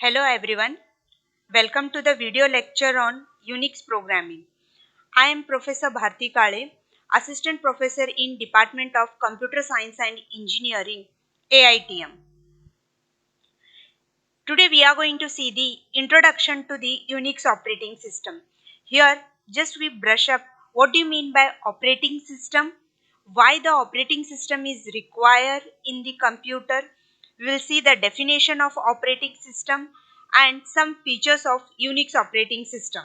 Hello everyone, welcome to the video lecture on Unix programming. I am Professor Bharti Kale, Assistant Professor in Department of Computer Science and Engineering, AITM. Today we are going to see the introduction to the Unix operating system. Here just we brush up what do you mean by operating system, why the operating system is required in the computer. We will see the definition of operating system and some features of Unix operating system.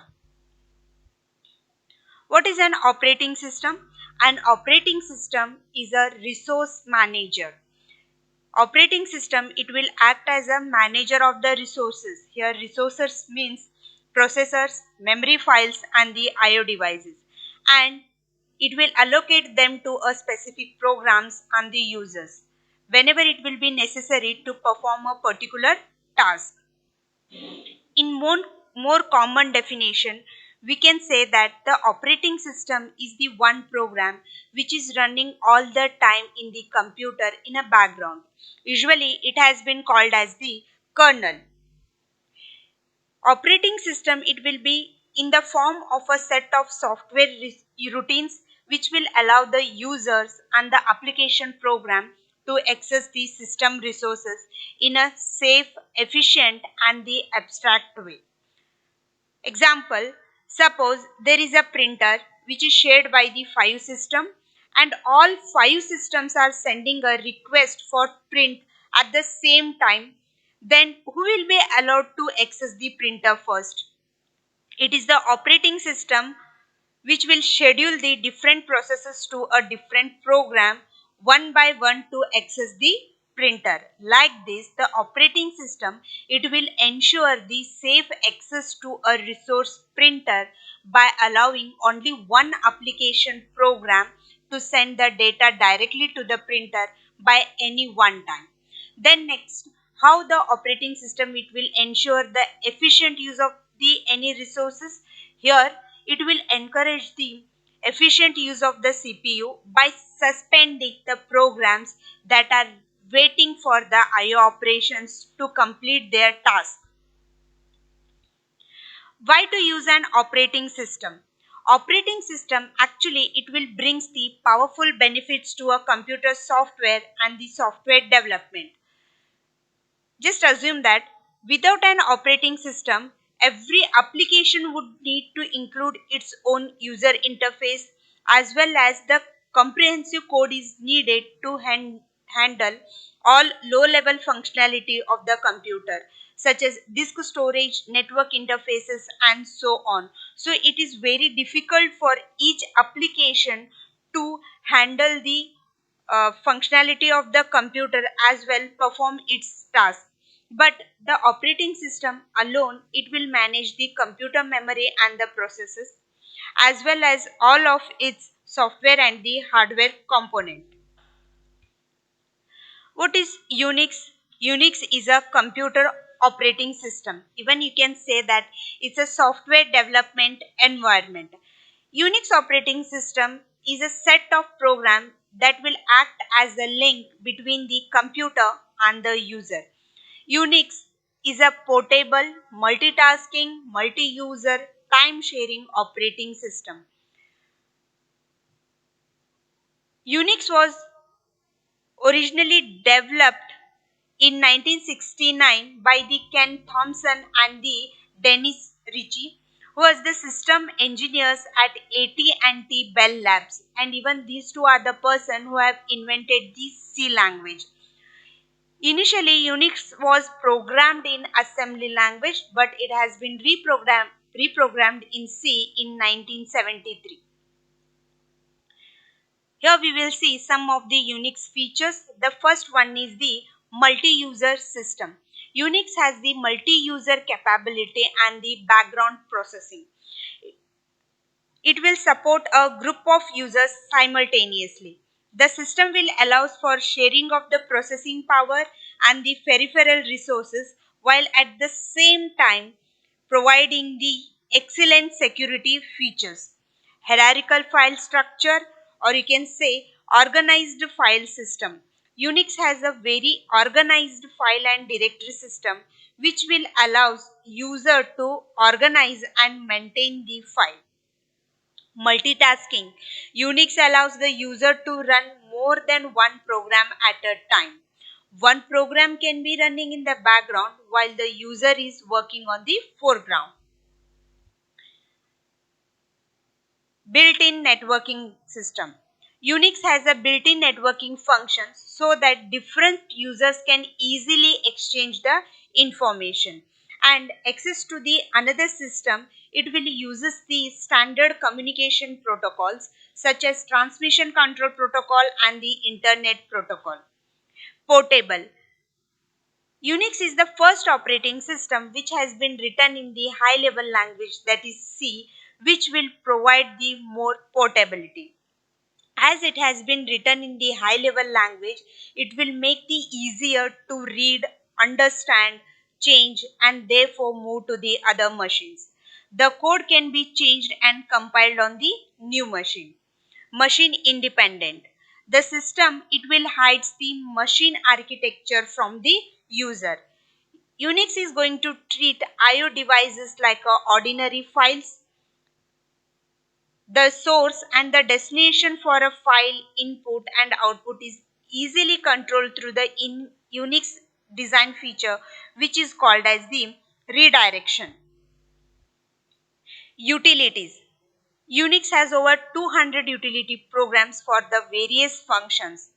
What is an operating system? An operating system is a resource manager. Operating system, it will act as a manager of the resources. Here resources means processors, memory files and the IO devices, and it will allocate them to a specific programs and the users whenever it will be necessary to perform a particular task. In more common definition, we can say that the operating system is the one program which is running all the time in the computer in a background. Usually it has been called as the kernel. Operating system, it will be in the form of a set of software routines which will allow the users and the application program to access the system resources in a safe, efficient and the abstract way. Example, suppose there is a printer which is shared by the 5 system and all 5 systems are sending a request for print at the same time, then who will be allowed to access the printer first? It is the operating system which will schedule the different processes to a different program one by one to access the printer. Like this, the operating system, it will ensure the safe access to a resource printer by allowing only one application program to send the data directly to the printer by any one time. Then next, how the operating system, it will ensure the efficient use of the any resources. Here it will encourage the efficient use of the CPU by suspending the programs that are waiting for the IO operations to complete their task. Why to use an operating system? Operating system, actually it will brings the powerful benefits to a computer software and the software development. Just assume that without an operating system, every application would need to include its own user interface, as well as the comprehensive code is needed to handle all low-level functionality of the computer, such as disk storage, network interfaces, and so on. So it is very difficult for each application to handle the functionality of the computer as well perform its task. But the operating system alone, it will manage the computer memory and the processes as well as all of its software and the hardware component. What is Unix? Unix is a computer operating system. Even you can say that it's a software development environment. Unix operating system is a set of programs that will act as a link between the computer and the user. Unix is a portable, multitasking, multi-user, time-sharing operating system. Unix was originally developed in 1969 by the Ken Thompson and the Dennis Ritchie, who was the system engineers at AT&T Bell Labs, and even these two are the person who have invented the C language. Initially, Unix was programmed in assembly language, but it has been reprogrammed in C in 1973. Here we will see some of the Unix features. The first one is the multi-user system. Unix has the multi-user capability and the background processing. It will support a group of users simultaneously. The system will allow for sharing of the processing power and the peripheral resources, while at the same time providing the excellent security features. Hierarchical file structure, or you can say organized file system. Unix has a very organized file and directory system which will allow user to organize and maintain the file. Multitasking. Unix allows the user to run more than one program at a time. One program can be running in the background while the user is working on the foreground. Built-in networking system. Unix has a built-in networking function so that different users can easily exchange the information and access to the another system. It will uses the standard communication protocols such as transmission control protocol and the internet protocol. Portable. Unix is the first operating system which has been written in the high level language, that is C, which will provide the more portability. As it has been written in the high level language, it will make the easier to read, understand, change, and therefore move to the other machines. The code can be changed and compiled on the new machine. Machine independent. The system, it will hide the machine architecture from the user. Unix is going to treat IO devices like ordinary files. The source and the destination for a file input and output is easily controlled through the Unix design feature, which is called as the redirection. Utilities. Unix has over 200 utility programs for the various functions.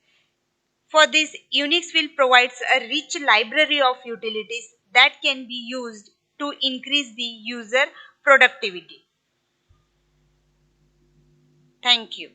For this, Unix will provide a rich library of utilities that can be used to increase the user productivity. Thank you.